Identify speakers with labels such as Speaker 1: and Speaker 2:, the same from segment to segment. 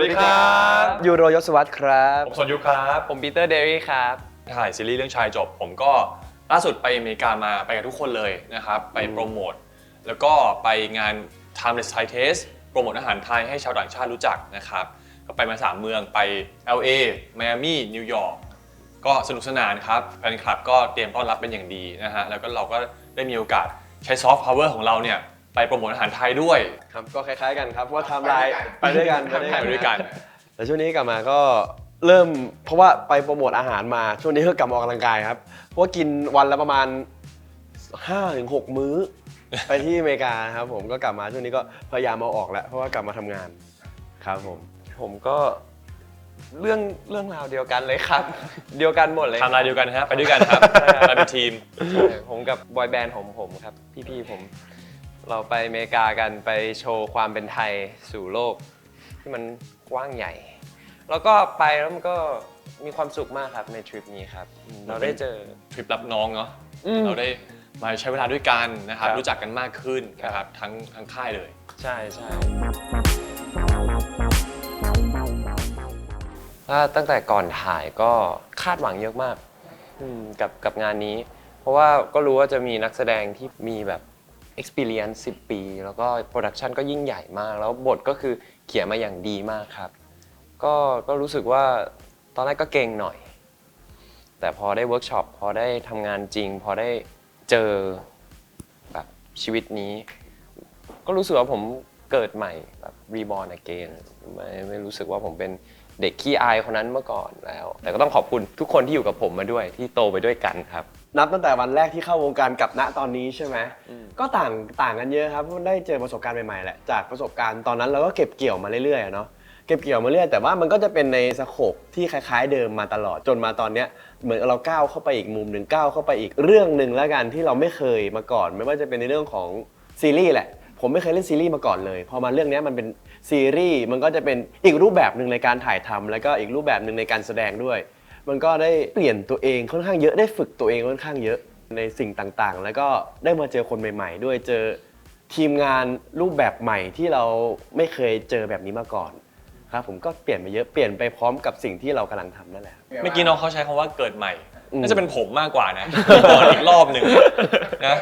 Speaker 1: วัสดีครับ
Speaker 2: ยูโรยศวัตครับ
Speaker 1: ผมสนยุคครับ
Speaker 3: ผมปีเตอร์เดรี่ครับ
Speaker 1: ถ่ายซีรีส์เรื่องชายจบผมก็ล่าสุดไปอเมริกามาไปกับทุกคนเลยนะครับไปโปรโมทแล้วก็ไปงาน Timeless Thai Taste โปรโมทอาหารไทยให้ชาวต่างชาติรู้จักนะครับก็ไปมา3เมืองไป LA ไมอามี่นิวยอร์กก็สนุกสนานครับแฟนคลับก็เตรียมต้อนรับเป็นอย่างดีนะฮะแล้วก็เราก็ได้มีโอกาสใช้ซอฟต์พาวเวอร์ของเราเนี่ยไปโปรโมทอาหารไทยด้วย
Speaker 2: ครับก็คล้ายๆกันครับว่าไทม์ไลน์ไปด้วยกัน
Speaker 1: ไปด้วยกัน
Speaker 2: แต่ช่วงนี้กลับมาก็เริ่มเพราะว่าไปโปรโมทอาหารมาช่วงนี้ก็กลับมาออกกำลังกายครับเพราะว่ากินวันละประมาณ 5-6 มื้อ ไปที่อเมริกาครับผมก็กลับมาช่วงนี้ก็พยายามเอาออกแล้วเพราะว่ากลับมาทำงานครับผมก็เรื่องราวเดียวกันเลยครับ เดียวกันหมดเลย
Speaker 1: ทำลายเดียวกันฮะไปด้วยกันครับไปเป็นทีม
Speaker 3: ใช่ผมกับบอยแบนด์ของผมครับพี่ๆผมเราไปอเมริกากันไปโชว์ความเป็นไทยสู่โลกที่มันกว้างใหญ่แล้วก็ไปแล้วมันก็มีความสุขมากครับในทริปนี้ครับเราได้เจอ
Speaker 1: ทริปรับน้องเนาะเราได้มาใช้เวลาด้วยกันนะครับ
Speaker 3: ครับ
Speaker 1: รู้จักกันมากขึ้นนะครับทั้งค่ายเลย
Speaker 3: ใช่ถ้าตั้งแต่ก่อนถ่ายก็คาดหวังเยอะมากกับงานนี้ เพราะว่าก็รู้ว่าจะมีนักแสดงที่มีแบบ experience 10 ปี แล้วก็โปรดักชันก็ยิ่งใหญ่มาก แล้วบทก็คือเขียนมาอย่างดีมากครับ ก็รู้สึกว่าตอนแรกก็เก่งหน่อย แต่พอได้เวิร์กช็อปพอได้ทำงานจริง พอได้เจอแบบชีวิตนี้ ก็รู้สึกว่าผมเกิดใหม่แบบ reborn again ไม่รู้สึกว่าผมเป็นเด็กขี้อายคนนั้นเมื่อก่อนแล้ว แต่ก็ต้องขอบคุณทุกคนที่อยู่กับผมมาด้วยที่โตไปด้วยกันครับ
Speaker 2: นับตั้งแต่วันแรกที่เข้าวงการกับณตอนนี้ใช่ไหมก็ต่างกันเยอะครับได้เจอประสบการณ์ใหม่ๆแหละจากประสบการณ์ตอนนั้นเราก็เก็บเกี่ยวมาเรื่อยๆเนาะเก็บเกี่ยวมาเรื่อยแต่ว่ามันก็จะเป็นในสโคปที่คล้ายๆเดิมมาตลอดจนมาตอนเนี้ยเหมือนเราก้าวเข้าไปอีกมุมหนึ่งก้าวเข้าไปอีกเรื่องหนึ่งแล้วกันที่เราไม่เคยมาก่อน ไม่ว่าจะเป็นในเรื่องของซีรีส์แหละผมไม่เคยเล่นซีรีส์มาก่อนเลยพอมาเรื่องนี้มันเป็นซีรีส์มันก็จะเป็นอีกรูปแบบหนึ่งในการถ่ายทำแล้วก็อีกรูปแบบหนึ่งในการแสดงด้วยมันก็ได้เปลี่ยนตัวเองค่อนข้างเยอะได้ฝึกตัวเองค่อนข้างเยอะในสิ่งต่างๆ แล้วก็ได้มาเจอคนใหม่ๆด้วยเจอทีมงานรูปแบบใหม่ที่เราไม่เคยเจอแบบนี้มาก่อนครับผมก็เปลี่ยนไปเยอะเปลี่ยนไปพร้อมกับสิ่งที่เรากำลังทำนั่นแหละ
Speaker 1: เมื่อกี้น้องเขาใช้คำว่าเกิดใหม่น่าจะเป็นผมมากกว่านะก่อนอีกรอบหนึ่งนะ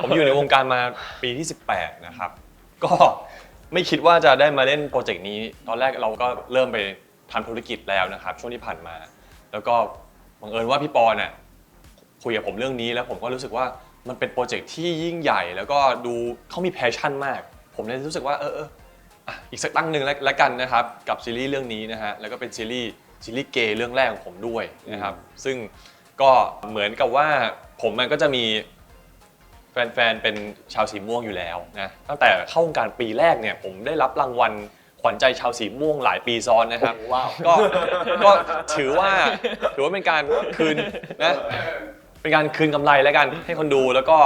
Speaker 1: ผมอยู่ในวงการมาปีที่18นะครับก็ไม่คิดว่าจะได้มาเล่นโปรเจกต์นี้ตอนแรกเราก็เริ่มไปทำธุรกิจแล้วนะครับช่วงที่ผ่านมาแล้วก็บังเอิญว่าพี่ปอเนี่ยคุยกับผมเรื่องนี้แล้วผมก็รู้สึกว่ามันเป็นโปรเจกต์ที่ยิ่งใหญ่แล้วก็ดูเขามีแพชชั่นมากผมเลยรู้สึกว่าอีกสักตั้งหนึ่งแล้วกันนะครับกับซีรีส์เรื่องนี้นะฮะแล้วก็เป็นซีรีส์เกย์เรื่องแรกของผมด้วยนะครับซึ่งก็เหมือนกับว่าผมมันก็จะมีแฟนๆเป็นชาวสีม่วงอยู่แล้วนะตั้งแต่เข้าวงการปีแรกเนี่ยผมได้รับรางวัลขวัญใจชาวสีม่วงหลายปีซ้อนนะครับ
Speaker 2: ว้าว
Speaker 1: ก็ถือว่าเป็นการคืนนะเป็นการคืนกำไรแล้วกันให้คนดูแล้วก็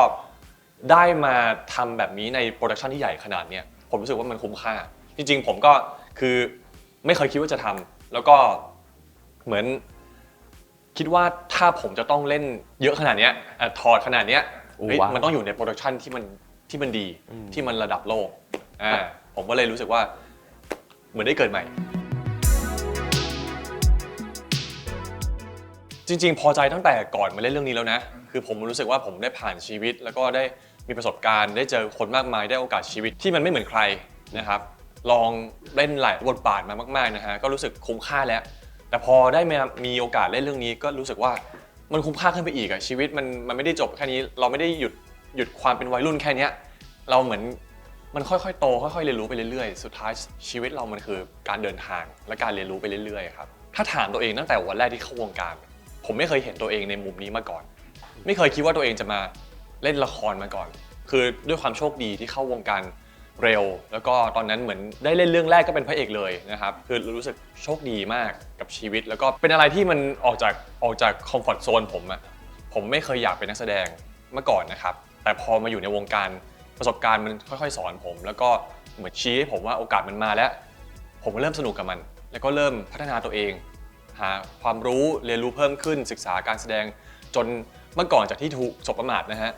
Speaker 1: ได้มาทำแบบนี้ในโปรดักชันที่ใหญ่ขนาดเนี้ยผมรู้สึกว่ามันคุ้มค่าจริงๆผมก็คือไม่เคยคิดว่าจะทำแล้วก็เหมือนคิดว่าถ้าผมจะต้องเล่นเยอะขนาดเนี้ยถอดขนาดเนี้ยมันต้องอยู่ในโปรดักชันที่มันดีที่มันระดับโลกผมก็เลยรู้สึกว่าเหมือนได้เกิดใหม่จริงๆพอใจตั้งแต่ก่อนมาเล่นเรื่องนี้แล้วนะคือผมรู้สึกว่าผมได้ผ่านชีวิตแล้วก็ได้มีประสบการณ์ได้เจอคนมากมายได้โอกาสชีวิตที่มันไม่เหมือนใครนะครับลองเล่นหลายบทบาทมามากๆนะฮะก็รู้สึกคุ้มค่าแล้วแต่พอได้มีโอกาสเล่นเรื่องนี้ก็รู้สึกว่ามันคุ้มค่าขึ้นไปอีกอะชีวิตมันไม่ได้จบแค่นี้เราไม่ได้หยุดความเป็นวัยรุ่นแค่นี้เราเหมือนมันค่อยๆโตค่อยๆเรียนรู้ไปเรื่อยๆสุดท้ายชีวิตเรามันคือการเดินทางและการเรียนรู้ไปเรื่อยๆครับถ้าถามตัวเองตั้งแต่วันแรกที่เข้าวงการผมไม่เคยเห็นตัวเองในมุมนี้มาก่อนไม่เคยคิดว่าตัวเองจะมาเล่นละครมาก่อนคือด้วยความโชคดีที่เข้าวงการเร็วแล้วก็ตอนนั้นเหมือนได้เล่นเรื่องแรกก็เป็นพระเอกเลยนะครับคือรู้สึกโชคดีมากกับชีวิตแล้วก็เป็นอะไรที่มันออกจากคอมฟอร์ตโซนผมไม่เคยอยากเป็นนักแสดงเมื่อก่อนนะครับแต่พอมาอยู่ในวงการประสบการณ์มันค่อยๆสอนผมแล้วก็เหมือนชี้ให้ผมว่าโอกาสมันมาแล้วผมก็เริ่มสนุกกับมันแล้วก็เริ่มพัฒนาตัวเองหาความรู้เรียนรู้เพิ่มขึ้นศึกษาการแสดงจนเมื่อก่อนจากที่ถูกสบประมาทนะฮะ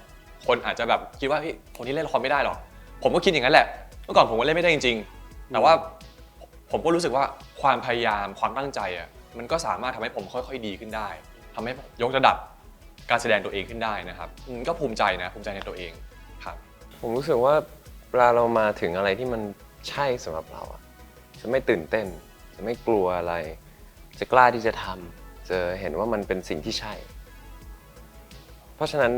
Speaker 1: คนอาจจะแบบคิดว่าคนที่เล่นละครไม่ได้หรอกผมก็คิดอย่างนั้นแหละเมื่อก่อนผมก็เล่นไม่ได้จริงๆแต่ว่า ผมก็รู้สึกว่าความพยายามความตั้งใจอ่ะมันก็สามารถทำให้ผมค่อยๆดีขึ้นได้ทำให้ผมยกระดับการแสดงตัวเองขึ้นได้นะครับก็ภูมิใจนะภูมิใจในตัวเองครับ
Speaker 3: ผมรู้สึกว่าเวลาเรามาถึงอะไรที่มันใช่สำหรับเราอะจะไม่ตื่นเต้นจะไม่กลัวอะไร จะกล้าที่จะทำจะเห็นว่ามันเป็นสิ่งที่ใช่ เพราะฉะนั้น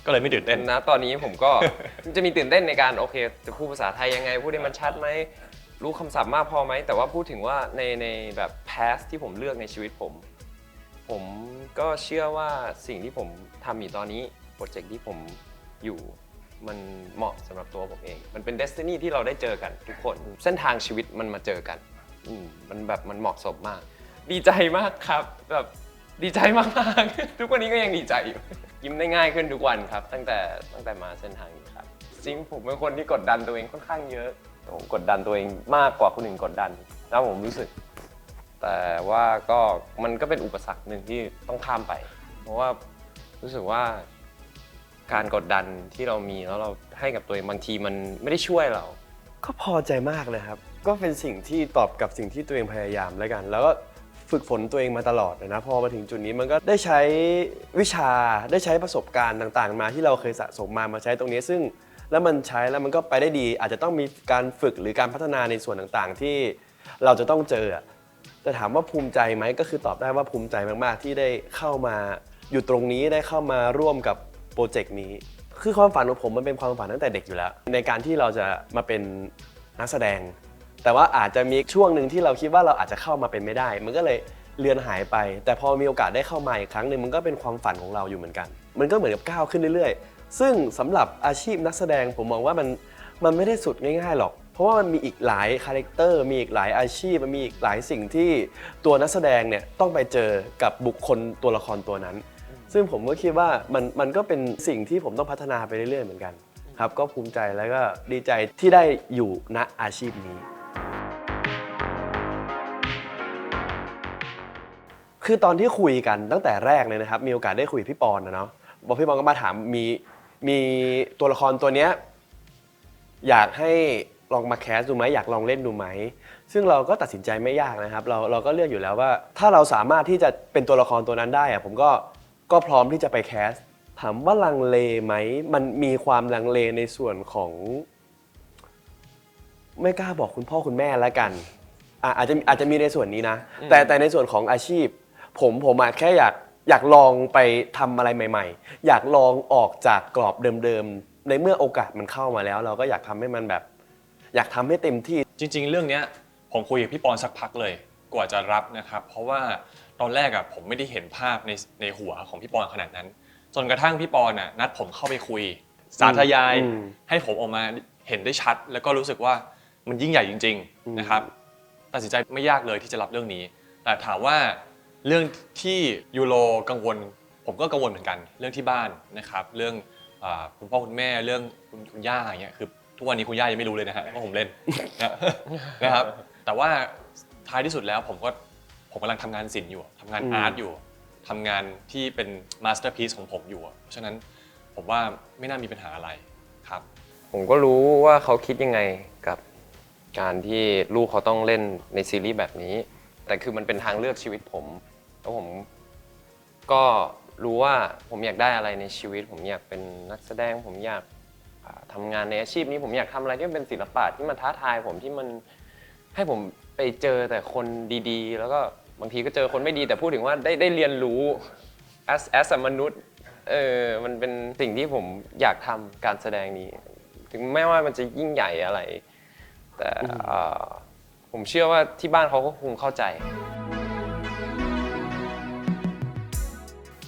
Speaker 1: ก็เลยไม่ตื่นเต้น
Speaker 3: นะตอนนี้ผมก็ จะมีตื่นเต้นในการโอเคจะพูดภาษาไทยยังไงพูดให้มันชัดไหมรู้คำศัพท์มากพอไหมแต่ว่าพูดถึงว่าในแบบ past ที่ผมเลือกในชีวิตผมก็เชื่อว่าสิ่งที่ผมทำอยู่ตอนนี้โปรเจกต์ที่ผมอยู่มันเหมาะสำหรับตัวผมเองมันเป็น destiny ที่เราได้เจอกันทุกคนเส้นทางชีวิตมันมาเจอกันมันแบบมันเหมาะสมมาก ดีใจมากครับแบบดีใจมากๆ ทุกวันนี้ก็ยังดีใจอยู่ ยิ้มได้ง่ายขึ้นทุกวันครับตั้งแต่มาเส้นทางนี้ครับจริงผมเป็นคนที่กดดันตัวเองค่อนข้างเยอะผมกดดันตัวเองมากกว่าคนอื่นกดดันแล้วผมรู้สึก แต่ว่าก็มันก็เป็นอุปสรรคหนึ่งที่ต้องข้ามไป เพราะว่ารู้สึกว่าการกดดันที่เรามีแล้วเราให้กับตัวเองบางทีมันไม่ได้ช่วยเรา
Speaker 2: ก็พอใจมากเลยครับก็เป็นสิ่งที่ตอบกับสิ่งที่ตัวเองพยายามแล้วกัน แล้วก็ฝึกฝนตัวเองมาตลอดนะพอมาถึงจุดนี้มันก็ได้ใช้วิชาได้ใช้ประสบการณ์ต่างๆมาที่เราเคยสะสมมาใช้ตรงนี้ซึ่งแล้วมันใช้แล้วมันก็ไปได้ดี อาจจะต้องมีการฝึกหรือการพัฒนาในส่วนต่างๆที่เราจะต้องเจอแต่ถามว่าภูมิใจไหมก็คือตอบได้ว่าภูมิใจมากๆที่ได้เข้ามาอยู่ตรงนี้ได้เข้ามาร่วมกับโปรเจกต์นี้คือความฝันของผมมันเป็นความฝันตั้งแต่เด็กอยู่แล้วในการที่เราจะมาเป็นนักแสดงแต่ว่าอาจจะมีช่วงหนึ่งที่เราคิดว่าเราอาจจะเข้ามาเป็นไม่ได้มันก็เลยเลือนหายไปแต่พอมีโอกาสได้เข้ามาอีกครั้งหนึ่งมันก็เป็นความฝันของเราอยู่เหมือนกันมันก็เหมือนกับก้าวขึ้นเรื่อยๆซึ่งสำหรับอาชีพนักแสดงผมมองว่ามันไม่ได้สุดง่ายๆหรอกเพราะว่ามันมีอีกหลายคาแรคเตอร์มีอีกหลายอาชีพมันมีอีกหลายสิ่งที่ตัวนักแสดงเนี่ยต้องไปเจอกับบุคคลตัวละครตัวนั้นซึ่งผมก็คิดว่ามันก็เป็นสิ่งที่ผมต้องพัฒนาไปเรื่อยๆเหมือนกันครับก็ภูมิใจแล้วก็ดีใจที่ได้อยู่ณอาชีพนี้คือตอนที่คุยกันตั้งแต่แรกเลยนะครับมีโอกาสได้คุยกับพี่ปอนนะเนาะบอกพี่ปอนก็มาถามมีตัวละครตัวเนี้ยอยากให้ลองมาแคสดูไหมอยากลองเล่นดูไหมซึ่งเราก็ตัดสินใจไม่ยากนะครับเราก็เลือกอยู่แล้วว่าถ้าเราสามารถที่จะเป็นตัวละครตัวนั้นได้อะผมก็พร้อมที่จะไปแคสถามว่าลังเลไหมมันมีความลังเลในส่วนของไม่กล้าบอกคุณพ่อคุณแม่แล้วกันอาจจะมีในส่วนนี้นะแต่ในส่วนของอาชีพผมแค่อยากลองไปทำอะไรใหม่ๆอยากลองออกจากกรอบเดิมๆในเมื่อโอกาสมันเข้ามาแล้วเราก็อยากทำให้มันแบบอยากทำให้เต็มที่
Speaker 1: จริงๆเรื่องนี้ผมคุยกับพี่ปอนสักพักเลยกว่าจะรับนะครับเพราะว่าตอนแรกผมไม่ได้เห็นภาพในหัวของพี่ปอนขนาดนั้นจนกระทั่งพี่ปอนนัดผมเข้าไปคุยสาธยายให้ผมออกมาเห็นได้ชัดแล้วก็รู้สึกว่ามันยิ่งใหญ่จริงๆนะครับตัดสินใจไม่ยากเลยที่จะรับเรื่องนี้แต่ถามว่าเรื่องที่ยูโรกังวลผมก็กังวลเหมือนกันเรื่องที่บ้านนะครับเรื่องคุณพ่อคุณแม่เรื่องคุณย่าอย่างเงี้ยคือทุกวันนี้คุณย่ายังไม่รู้เลยนะฮะว่าผมเล่นนะครับแต่ว่าท้ายที่สุดแล้วผมกำลังทำงานศิลป์อยู่ทำงานอาร์ตอยู่ทำงานที่เป็นมาสเตอร์พีซของผมอยู่เพราะฉะนั้นผมว่าไม่น่ามีปัญหาอะไรครับ
Speaker 3: ผมก็รู้ว่าเขาคิดยังไงกับการที่ลูกเขาต้องเล่นในซีรีส์แบบนี้แต่คือมันเป็นทางเลือกชีวิตผมแล้วผมก็รู้ว่าผมอยากได้อะไรในชีวิตผมอยากเป็นนักแสดงผมอยากทำงานในอาชีพนี้ผมอยากทำอะไรที่มันเป็นศิลปะที่มันท้าทายผมที่มันให้ผมไปเจอแต่คนดีๆแล้วก็บางทีก็เจอคนไม่ดีแต่พูดถึงว่าได้เรียนรู้ as a มนุษย์มันเป็นสิ่งที่ผมอยากทำการแสดงนี้ถึงแม้ว่ามันจะยิ่งใหญ่อะไรแต่ผมเชื่อว่าที่บ้านเขาก็คงเข้าใจ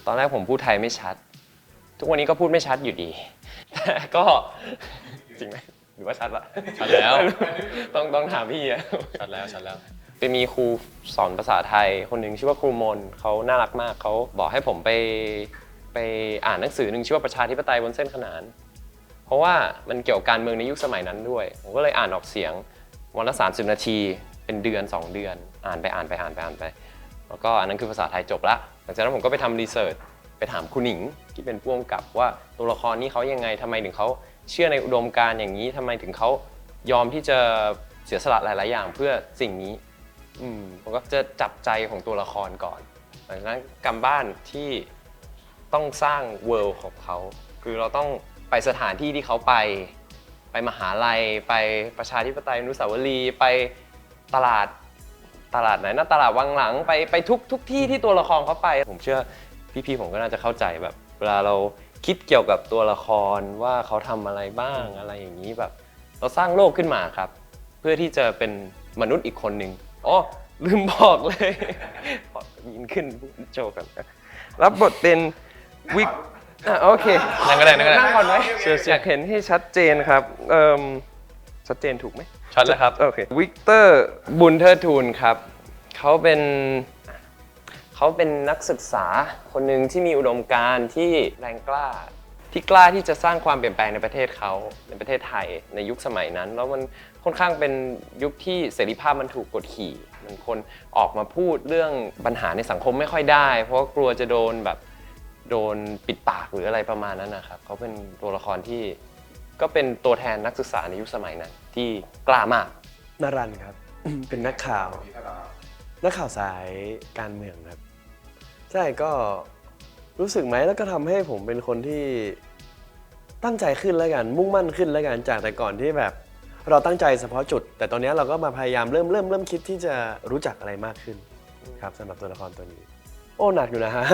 Speaker 3: ตอนแรกผมพูดไทยไม่ชัดทุกวันนี้ก็พูดไม่ชัดอยู่ดีแต่ก็จริงไหมหรือว่าชัดละ
Speaker 1: ชัดแล้ว
Speaker 3: ต้องถามพี่อะ
Speaker 1: ชัดแล้ว
Speaker 3: ไปมีครูสอนภาษาไทยคนหนึ่งชื่อว่าครูมนเขาน่ารักมากเขาบอกให้ผมไปอ่านหนังสือหนึ่งชื่อว่าประชาธิปไตยบนเส้นขนานเพราะว่ามันเกี่ยวกับการเมืองในยุคสมัยนั้นด้วยผมก็เลยอ่านออกเสียงวันละ30 นาทีเป็นเดือน2 เดือนอ่านไปแล้วก็อันนั้นคือภาษาไทยจบละหลังจากนั้นผมก็ไปทำรีเสิร์ชไปถามคุณหนิงที่เป็นผู้กำกับว่าตัวละครนี้เขายังไงทำไมถึงเขาเชื่อในอุดมการณ์อย่างนี้ทำไมถึงเขายอมที่จะ เสียสละหลายๆอย่างเพื่อสิ่งนี้ผมก็จะจับใจของตัวละครก่อนหลังจากนั้นการบ้านที่ต้องสร้างเวิลด์ของเขาคือเราต้องไปสถานที่ที่เขาไปมหาลัยไปประชาธิปไตยอนุสาวรีย์ไปตลาดไหนนะตลาดวังหลังไปทุกที่ที่ตัวละครเขาไปผมเชื่อพี่ๆผมก็น่าจะเข้าใจแบบเวลาเราคิดเกี่ยวกับตัวละครว่าเขาทำอะไรบ้างอะไรอย่างนี้แบบเราสร้างโลกขึ้นมาครับเพื่อที่จะเป็นมนุษย์อีกคนหนึ่งอ๋อลืมบอกเลยยินขึ้นโจกันรับบทเป็นวิกโอเค
Speaker 1: นั่งก็ได้นั่งก็ได้
Speaker 3: นั่งก่อนไหมอยากเห็นให้ชัดเจนครับชัดเจนถูกไหม
Speaker 1: ชัดแล้วครับ
Speaker 3: โอเควิกเตอร์บุญเทิดทูลครับเขาเป็นนักศึกษาคนหนึ่งที่มีอุดมการณ์ที่แรงกล้าที่จะสร้างความเปลี่ยนแปลงในประเทศเขาในประเทศไทยในยุคสมัยนั้นแล้วมันค่อนข้างเป็นยุคที่เสรีภาพมันถูกกดขี่มันคนออกมาพูดเรื่องปัญหาในสังคมไม่ค่อยได้เพราะกลัวจะโดนปิดปากหรืออะไรประมาณนั้นนะครับเขาเป็นตัวละครที่ก็เป็นตัวแทนนักศึกษาในยุคสมัยนั้นที่กล้ามาก
Speaker 2: นรันครับ เป็นนักข่าวสายการเมืองครับใช่ก็รู้สึกไหมแล้วก็ทำให้ผมเป็นคนที่ตั้งใจขึ้นแล้วกันมุ่งมั่นขึ้นแล้วกันจากแต่ก่อนที่แบบเราตั้งใจเฉพาะจุด แต่ตอนนี้เราก็มาพยายามเริ่มคิดที่จะรู้จักอะไรมากขึ้นครับสำหรับตัวละครตัวนี้โอ้หนักอยู่นะฮะ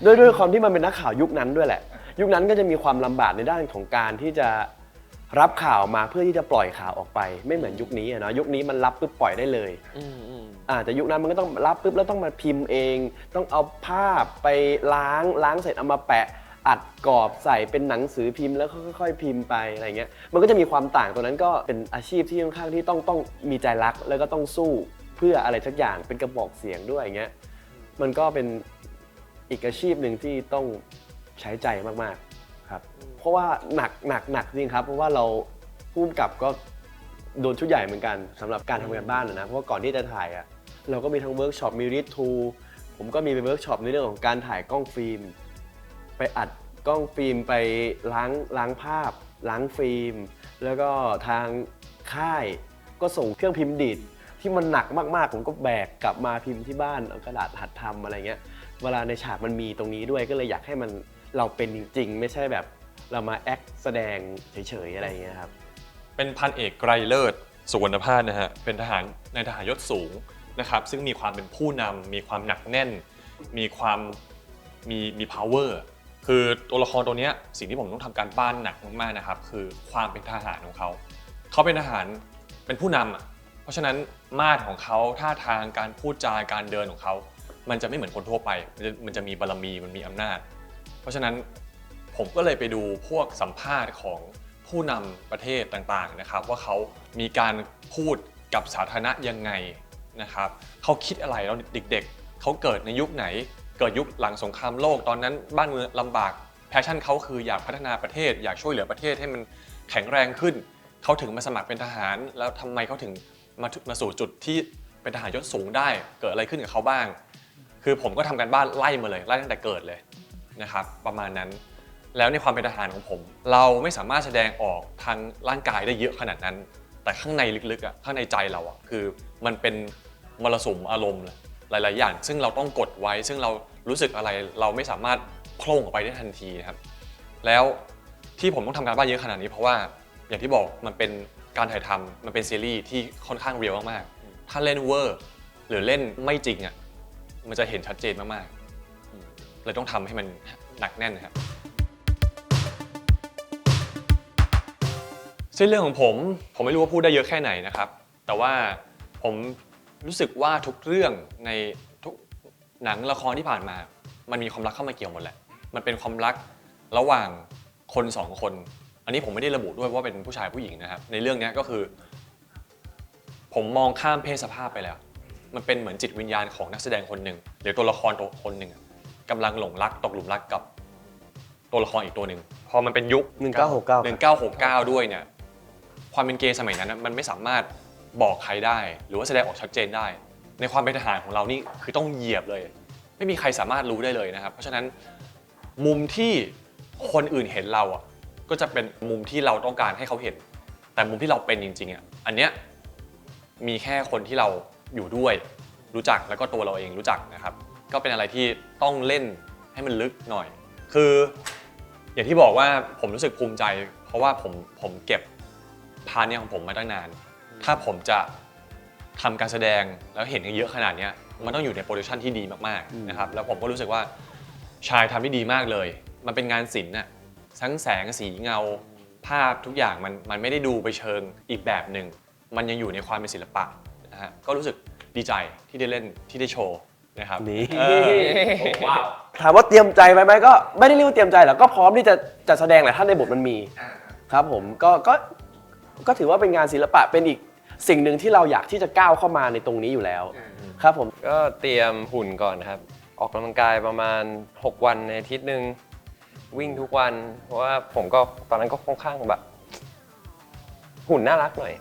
Speaker 2: ด้วยความที่มันเป็นนักข่าวยุคนั้นด้วยแหละยุคนั้นก็จะมีความลำบากในด้านของการที่จะรับข่าวมาเพื่อที่จะปล่อยข่าวออกไปไม่เหมือนยุคนี้อะเนาะยุคนี้มันรับปุ๊บปล่อยได้เลยแต่ยุคนั้นมันก็ต้องรับปุ๊บแล้วต้องมาพิมพ์เองต้องเอาภาพไปล้างเสร็จเอามาแปะอัดกรอบใส่เป็นหนังสือพิมพ์แล้วค่อยๆพิมพ์ไปอะไรเงี้ยมันก็จะมีความต่างตัวนั้นก็เป็นอาชีพที่ค่อนข้างที่ต้องมีใจรักแล้วก็ต้องสู้เพื่ออะไรสักอย่างเป็นกระบอกเสียงด้วยอย่างเงี้ยมันก็เป็นอีกอาชีพหนึ่งที่ต้องใช้ใจมากๆครับเพราะว่าหนักจริงครับเพราะว่าเราพุ่มกับก็โดนชุดใหญ่เหมือนกันสำหรับการทำงานบ้านนะเพราะว่าก่อนที่จะถ่ายอะเราก็มีทั้งเวิร์กช็อปมีริททูผมก็มีไปเวิร์กช็อปในเรื่องของการถ่ายกล้องฟิล์มไปอัดกล้องฟิล์มไปล้างภาพล้างฟิล์มแล้วก็ทางค่ายก็ส่งเครื่องพิมพ์ดีดที่มันหนักมากๆผมก็แบกกลับมาพิมพ์ที่บ้านเอากระดาษหัดทำอะไรเงี้ยเวลาในฉากมันมีตรงนี้ด้วยก็เลยอยากให้มันเราเป็นจริงๆไม่ใช่แบบเรามาแอคแสดงเฉยๆอะไรเงี้ยครับ
Speaker 1: เป็นพันเอกไกรเลิศสุวรรณพาสนะฮะเป็นทหารในทหารยศสูงนะครับซึ่งมีความเป็นผู้นำมีความหนักแน่นมีความมี power คือตัวละครตัวนี้สิ่งที่ผมต้องทำการบ้านหนักมากๆนะครับคือความเป็นทหารของเขาเป็นทหารเป็นผู้นำเพราะฉะนั้นมาตรของเขาท่าทางการพูดจาการเดินของเขามันจะไม่เหมือนคนทั่วไปมันจะมีบารมีมันมีอำนาจเพราะฉะนั้นผมก็เลยไปดูพวกสัมภาษณ์ของผู้นำประเทศต่างๆนะครับว่าเขามีการพูดกับสาธารณะยังไงนะครับเขาคิดอะไรแล้วเด็กๆเขาเกิดในยุคไหนเกิดยุคหลังสงครามโลกตอนนั้นบ้านเมืองลำบากแพชชั่นเขาคืออยากพัฒนาประเทศอยากช่วยเหลือประเทศให้มันแข็งแรงขึ้นเขาถึงมาสมัครเป็นทหารแล้วทำไมเขาถึงมาสู่จุดที่เป็นทหารยศสูงได้เกิดอะไรขึ้นกับเขาบ้างคือผมก็ทำการบ้านไล่มาเลยไล่ตั้งแต่เกิดเลยนะครับประมาณนั้นแล้วในความเป็นทหารของผมเราไม่สามารถแสดงออกทางร่างกายได้เยอะขนาดนั้นแต่ข้างในลึกๆข้างในใจเราคือมันเป็นมรสุมอารมณ์หลายๆอย่างซึ่งเราต้องกดไว้ซึ่งเรารู้สึกอะไรเราไม่สามารถโพล่งออกไปได้ทันทีครับแล้วที่ผมต้องทำการบ้านเยอะขนาดนี้เพราะว่าอย่างที่บอกมันเป็นการถ่ายทำมันเป็นซีรีส์ที่ค่อนข้างเรียลมากๆถ้าเล่นเวอร์หรือเล่นไม่จริงมันจะเห็นชัดเจนมากๆเลยต้องทำให้มันหนักแน่นครับเส้นเรื่องของผมไม่รู้ว่าพูดได้เยอะแค่ไหนนะครับแต่ว่าผมรู้สึกว่าทุกเรื่องในทุกหนังละครที่ผ่านมามันมีความรักเข้ามาเกี่ยวหมดแหละมันเป็นความรักระหว่างคนสองคนอันนี้ผมไม่ได้ระบุด้วยว่าเป็นผู้ชายผู้หญิงนะครับในเรื่องนี้ก็คือผมมองข้ามเพศสภาพไปแล้วมันเป็นเหมือนจิตวิญญาณของนักแสดงคนหนึ่งหรือตัวละครตัวคนหนึ่งกำลังหลงรักตกหลุมรักกับตัวละครอีกตัวหนึ่งพอมันเป็นยุค1969ด้วยเนี่ยความเป็นเกย์สมัยนั้นมันไม่สามารถบอกใครได้หรือว่าแสดงออกชัดเจนได้ในความเป็นทหารของเรานี่คือต้องเหยียบเลยไม่มีใครสามารถรู้ได้เลยนะครับเพราะฉะนั้นมุมที่คนอื่นเห็นเราก็จะเป็นมุมที่เราต้องการให้เขาเห็นแต่มุมที่เราเป็นจริงๆอันเนี้ย มีแค่คนที่เราอยู่ด้วยรู้จักแล้วก็ตัวเราเองรู้จักนะครับก็เป็นอะไรที่ต้องเล่นให้มันลึกหน่อยคืออย่างที่บอกว่าผมรู้สึกภูมิใจเพราะว่าผมเก็บพาร์ทนี้ของผมมาตั้งนานถ้าผมจะทำการแสดงแล้วเห็นกันเยอะขนาดนี้มันต้องอยู่ในโปรดักชันที่ดีมากๆนะครับแล้วผมก็รู้สึกว่าชายทำได้ดีมากเลยมันเป็นงานศิลป์น่ะทั้งแสงสีเงาภาพทุกอย่างมันไม่ได้ดูไปเชิงอีกแบบหนึ่งมันยังอยู่ในความเป็นศิลปะนะฮะก็รู้สึกดีใจที่ได้เล่นที่ได้โชว์นะครับ
Speaker 2: นี่ว้าวถามว่าเตรียมใจไหมก็ไม่ได้เรียกว่าเตรียมใจหรอกก็พร้อมที่จะแสดงแหละถ้าในบทมันมีครับผมก็ถือว่าเป็นงานศิลปะเป็นอีกสิ่งหนึ่งที่เราอยากที่จะก้าวเข้ามาในตรงนี้อยู่แล้วครับผม
Speaker 3: ก็เตรียมหุ่นก่อนครับออกกำลังกายประมาณ6 วันในอาทิตย์หนึ่งวิ่งทุกวันเพราะว่าผมก็ตอนนั้นก็ค่อนข้างแบบหุ่นน่ารักหน่อย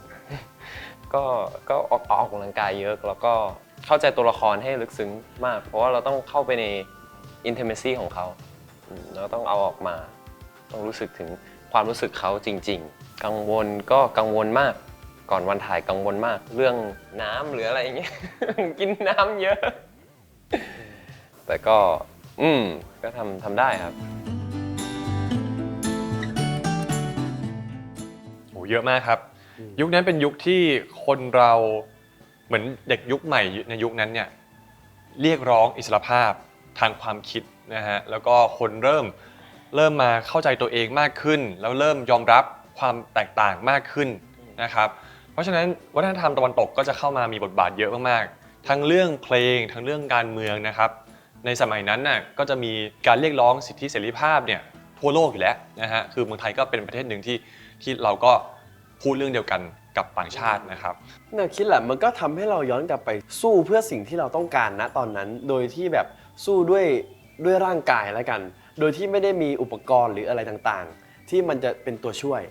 Speaker 3: ก็ออกกำลังกายเยอะแล้วก็เข้าใจตัวละครให้ลึกซึ้งมากเพราะว่าเราต้องเข้าไปใน intimacy ของเขาเราต้องเอาออกมาต้องรู้สึกถึงความรู้สึกเขาจริงๆกังวลก็กังวลมากก่อนวันถ่ายกังวลมากเรื่องน้ำหรืออะไรอย่างเงี้ย กินน้ำเยอะ แต่ก็ก็ทำได้ครับ
Speaker 1: โอ้เยอะมากครับยุคนั้นเป็นยุคที่คนเราเหมือนเด็กยุคใหม่ในยุคนั้นเนี่ยเรียกร้องอิสรภาพทางความคิดนะฮะแล้วก็คนเริ่มมาเข้าใจตัวเองมากขึ้นแล้วเริ่มยอมรับความแตกต่างมากขึ้นนะครับเพราะฉะนั้นวัฒนธรรมตะวันตกก็จะเข้ามามีบทบาทเยอะมากๆทั้งเรื่องเพลงทั้งเรื่องการเมืองนะครับในสมัยนั้นน่ะก็จะมีการเรียกร้องสิทธิเสรีภาพเนี่ยทั่วโลกอยู่แล้วนะฮะคือเมืองไทยก็เป็นประเทศหนึ่งที่เราก็พูดเรื่องเดียวกันกับต่างชาตินะครับ
Speaker 2: เนี่ยคิดแหละมันก็ทำให้เราย้อนกลับไปสู้เพื่อสิ่งที่เราต้องการนะตอนนั้นโดยที่แบบสู้ด้วยร่างกายแล้วกันโดยที่ไม่ได้มีอุปกรณ์หรืออะไรต่างๆที่มันจะเป็นตัวช่วย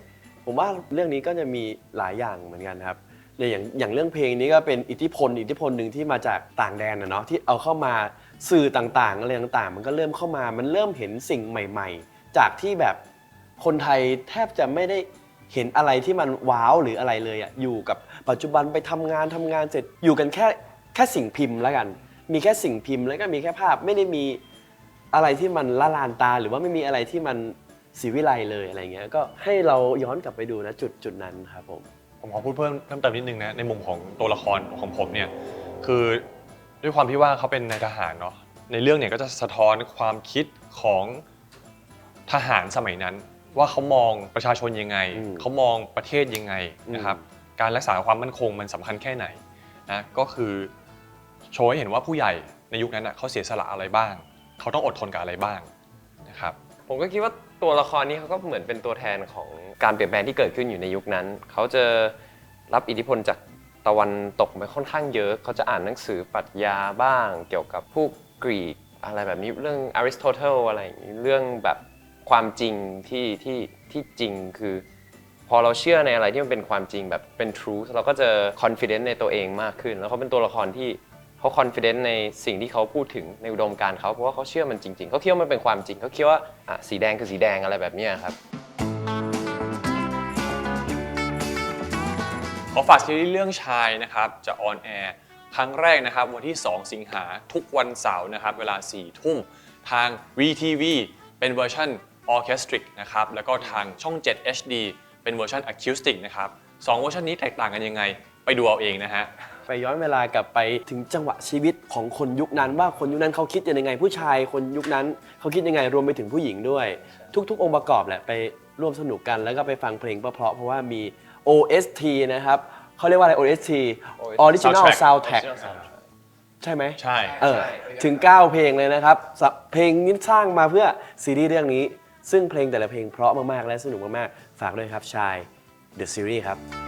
Speaker 2: ผมว่าเรื่องนี้ก็จะมีหลายอย่างเหมือนกันครับอย่างเรื่องเพลงนี้ก็เป็นอิทธิพลหนึ่งที่มาจากต่างแดนนะเนาะที่เอาเข้ามาสื่อต่างๆอะไรต่างๆมันก็เริ่มเข้ามามันเริ่มเห็นสิ่งใหม่ๆจากที่แบบคนไทยแทบจะไม่ได้เห็นอะไรที่มันว้าวหรืออะไรเลยอ่ะอยู่กับปัจจุบันไปทำงานเสร็จอยู่กันแค่สิ่งพิมพ์แล้วกันมีแค่สิ่งพิมพ์แล้วก็มีแค่ภาพไม่ได้มีอะไรที่มันละลานตาหรือว่าไม่มีอะไรที่มันศิวิไลเลยอะไรเงี้ยก็ให้เราย้อนกลับไปดูนะจุดนั้นครับผม
Speaker 1: ขอพูดเพิ่มเติมนิดนึงนะในมุมของตัวละครของผมเนี่ยคือด้วยความที่ว่าเขาเป็นนายทหารเนาะในเรื่องเนี่ยก็จะสะท้อนความคิดของทหารสมัยนั้นว่าเขามองประชาชนยังไงเขามองประเทศยังไงนะครับการรักษาความมั่นคงมันสำคัญแค่ไหนนะก็คือโชว์ให้เห็นว่าผู้ใหญ่ในยุคนั้นเขาเสียสละอะไรบ้างเขาต้องอดทนกับอะไรบ้างนะครับ
Speaker 3: ผมก็คิดว่าตัวละครนี้เขาก็เหมือนเป็นตัวแทนของการเปลี่ยนแปลงที่เกิดขึ้นอยู่ในยุคนั้นเขาจะรับอิทธิพลจากตะวันตกไปค่อนข้างเยอะเขาจะอ่านหนังสือปรัชญาบ้างเกี่ยวกับพวกกรีกอะไรแบบนี้เรื่องอริสโตเติลอะไรอย่างนี้เรื่องแบบความจริงที่จริงคือพอเราเชื่อในอะไรที่มันเป็นความจริงแบบเป็น truth เราก็จะ confident ในตัวเองมากขึ้นแล้วเขาเป็นตัวละครที่เขา confident ในสิ่งที่เขาพูดถึงในอุดมการณ์เขาเพราะว่าเขาเชื่อมันจริงๆเขาคิดว่ามันเป็นความจริงเขาคิดว่าสีแดงคือสีแดงอะไรแบบนี้ครับ
Speaker 1: ขอฝากซีรีส์เรื่องชายนะครับจะออนแอร์ครั้งแรกนะครับวันที่ 2 สิงหาทุกวันเสาร์นะครับเวลา 4 ทุ่มทาง VTV เป็นเวอร์ชันออร์เคสตริกนะครับแล้วก็ทางช่อง 7 HD เป็นเวอร์ชันอะคูสติกนะครับ2เวอร์ชันนี้แตกต่างกันยังไงไปดูเอาเองนะฮะ
Speaker 2: ไปย้อนเวลากลับไปถึงจังหวะชีวิตของคนยุคนั้นว่าคนยุคนั้นเขาคิดยังไงผู้ชายคนยุคนั้นเขาคิดยังไงรวมไปถึงผู้หญิงด้วยทุกองค์ประกอบแหละไปร่วมสนุกกันแล้วก็ไปฟังเพลงเพราะว่ามี OST นะครับเขาเรียกว่าอะไร OST Original Soundtrack ใช่ไหม
Speaker 1: ใช่
Speaker 2: ถึง9เพลงเลยนะครับเพลงนี้สร้างมาเพื่อซีรีส์เรื่องนี้ซึ่งเพลงแต่ละเพลงเพราะมากๆและสนุกมากๆฝากด้วยครับชาย The Series ครับ